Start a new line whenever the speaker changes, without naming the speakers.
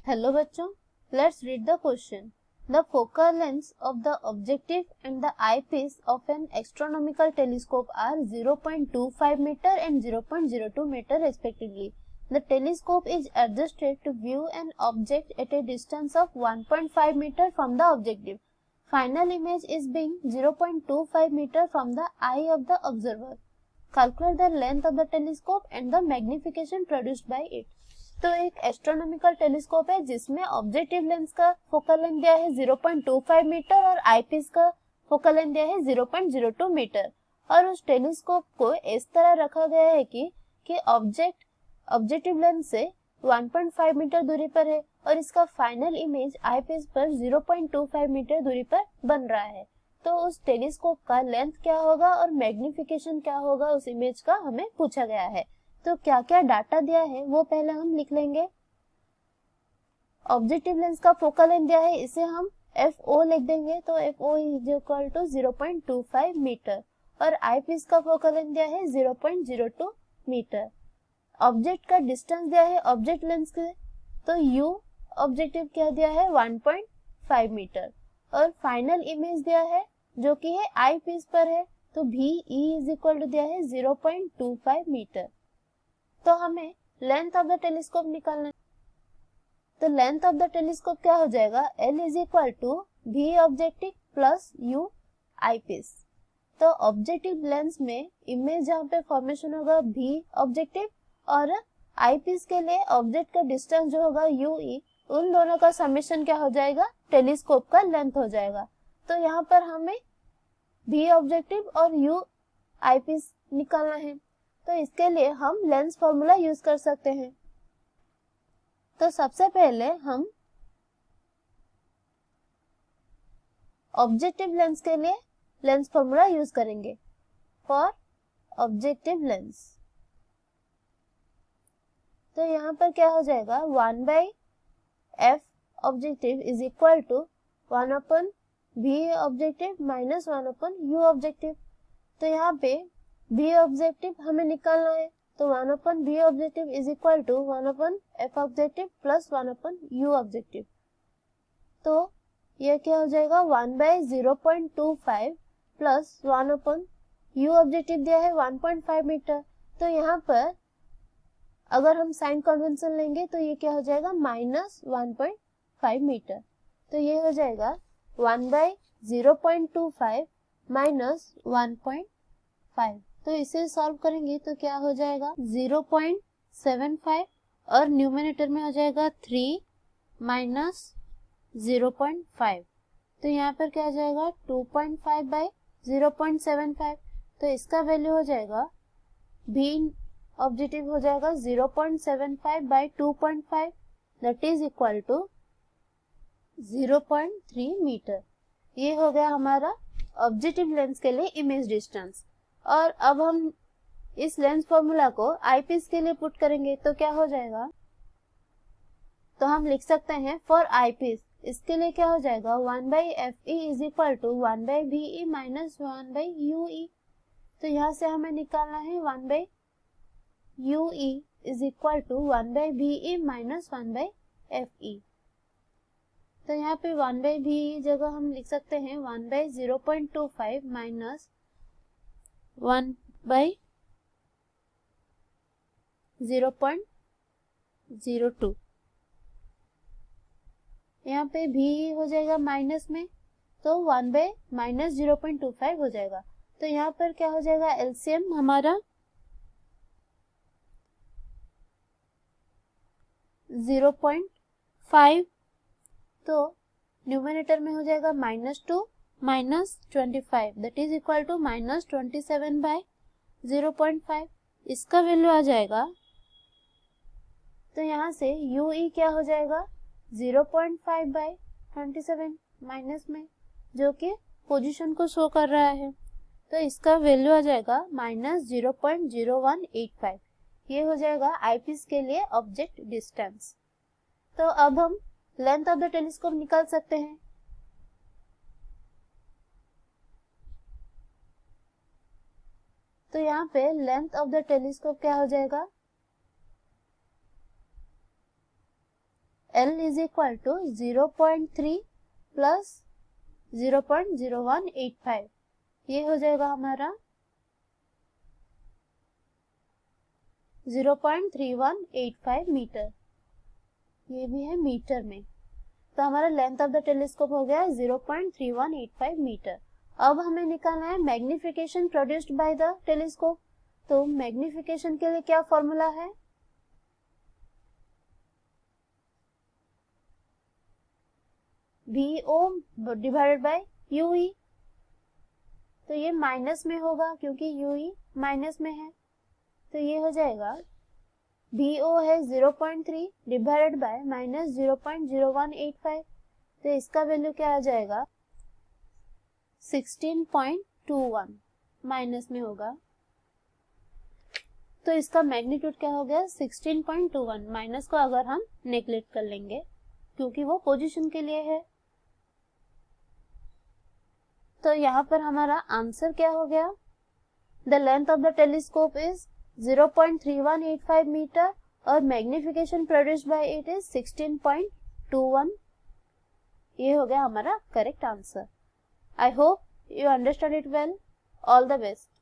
Hello बच्चों, let's read the question. The focal length of the objective and the eyepiece of an astronomical telescope are 0.25 metre and 0.02 metre respectively. The telescope is adjusted to view an object at a distance of 1.5 meter from the objective. Final image is being 0.25 meter from the eye of the observer. Calculate the length of the telescope and the magnification produced by it. तो एक astronomical telescope है जिसमें objective lens का focal length दिया है 0.25 metre और eyepiece का focal length दिया है 0.02 मीटर और उस टेलीस्कोप को इस तरह रखा गया है कि ऑब्जेक्टिव लेंस से 1.5 मीटर दूरी पर है और इसका फाइनल इमेज आईपीस पर 0.25 मीटर दूरी पर बन रहा है। तो उस टेलीस्कोप का लेंथ क्या होगा और मैग्निफिकेशन क्या होगा उस इमेज का हमें पूछा गया है। तो क्या क्या डाटा दिया है वो पहले हम लिख लेंगे। ऑब्जेक्टिव लेंस का फोकल लेंथ दिया है, इसे हम FO लिख देंगे। तो FO is equal to 0.25 metre और आईपीस का फोकल लेंथ दिया है 0.02 मीटर। ऑब्जेक्ट का डिस्टेंस दिया है ऑब्जेक्ट लेंस से, तो U ऑब्जेक्टिव क्या दिया है 1.5 मीटर और फाइनल इमेज दिया है जो कि है आईपीस पर है, तो VE इज इक्वल टू दिया है 0.25 मीटर। तो हमें लेंथ ऑफ द टेलीस्कोप निकालना है। तो लेंथ ऑफ द टेलीस्कोप क्या हो जाएगा, L is equal to V objective plus U eyepiece. तो ऑब्जेक्टिव लेंस में इमेज जहाँ पे फॉर्मेशन होगा V ऑब्जेक्टिव और आईपीस के लिए ऑब्जेक्ट का डिस्टेंस जो होगा UE, उन दोनों का समेशन क्या हो जाएगा, टेलीस्कोप का लेंथ हो जाएगा। तो यहाँ पर हमें V ऑब्जेक्टिव और U आईपीस निकालना है। तो इसके लिए हम लेंस फॉर्मूला यूज कर सकते हैं। तो सबसे पहले हम ऑब्जेक्टिव लेंस के लिए लेंस फॉर्मूला यूज करेंगे। फॉर ऑब्जेक्टिव लेंस तो यहाँ पर क्या हो जाएगा, 1/f objective is equal to 1/v objective minus 1/u objective. तो यहाँ पे V ऑब्जेक्टिव हमें निकालना है, तो 1/v objective is equal to 1/f objective plus 1/u objective. तो यह क्या हो जाएगा, 1/0.25 प्लस 1/u ऑब्जेक्टिव दिया है 1.5 मीटर। तो यहाँ पर अगर हम साइन कन्वेंशन लेंगे तो ये क्या हो जाएगा, माइनस 1.5 मीटर। तो ये हो जाएगा 1/0.25 माइनस 1.5। तो इसे सॉल्व करेंगे तो क्या हो जाएगा, 0.75 और न्यूमरेटर में हो जाएगा 3 माइनस 0.5। तो यहाँ पर क्या हो जाएगा 2.5/0.75। तो इसका वैल्यू हो जाएगा, V ऑब्जेक्टिव हो जाएगा 0.75/2.5 that is equal to 0.3 metre. ये हो गया हमारा ऑब्जेक्टिव लेंस के लिए इमेज डिस्टेंस। और अब हम इस लेंस फॉर्मूला को आईपीस के लिए पुट करेंगे तो क्या हो जाएगा, तो हम लिख सकते हैं फॉर आईपीस, इसके लिए क्या हो जाएगा 1/FE is equal to 1/VE minus 1/UE। तो यहाँ से हमें निकालना है 1/UE is equal to 1/VE minus 1/FE। तो यहाँ पे 1/VE जगह हम लिख सकते हैं 1/0.25 माइनस 1/0.02। यहाँ पे भी हो जाएगा माइनस में, तो 1/-0.25 हो जाएगा। तो यहाँ पर क्या हो जाएगा, एलसीएम हमारा 0.5, तो न्यूमरेटर में हो जाएगा -2 minus 25 that is equal to minus 27/0.5। इसका वैल्यू आ जाएगा, तो यहाँ से UE क्या हो जाएगा 0.5/27 माइनस में, जो कि पोजीशन को शो कर रहा है। तो इसका वैल्यू आ जाएगा -0.0185। ये हो जाएगा आईपीस के लिए ऑब्जेक्ट डिस्टेंस। तो अब हम लेंथ ऑफ द टेलीस्कोप निकाल सकते हैं। तो यहाँ पे लेंथ ऑफ द टेलीस्कोप क्या हो जाएगा, L is equal to 0.3 plus 0.0185, ये हो जाएगा हमारा 0.3185 मीटर, ये भी है मीटर में। तो हमारा लेंथ ऑफ द टेलीस्कोप हो गया 0.3185 मीटर। अब हमें निकालना है magnification produced by the telescope. तो मैग्निफिकेशन के लिए क्या फॉर्मूला है, VO डिवाइडेड बाय UE। तो ये माइनस में होगा क्योंकि UE माइनस में है, तो ये हो जाएगा VO है 0.3 डिवाइडेड बाय माइनस 0.0185, तो इसका वैल्यू क्या आ जाएगा 16.21, माइनस में होगा, तो इसका मैग्नीट्यूड क्या हो गया 16.21। माइनस को अगर हम नेग्लेक्ट कर लेंगे क्योंकि वो पोजीशन के लिए है, तो यहाँ पर हमारा आंसर क्या हो गया, the length of the telescope is 0.3185 metre और magnification produced by it is 16.21। ये हो गया हमारा correct answer. I hope you understand it well. All the best.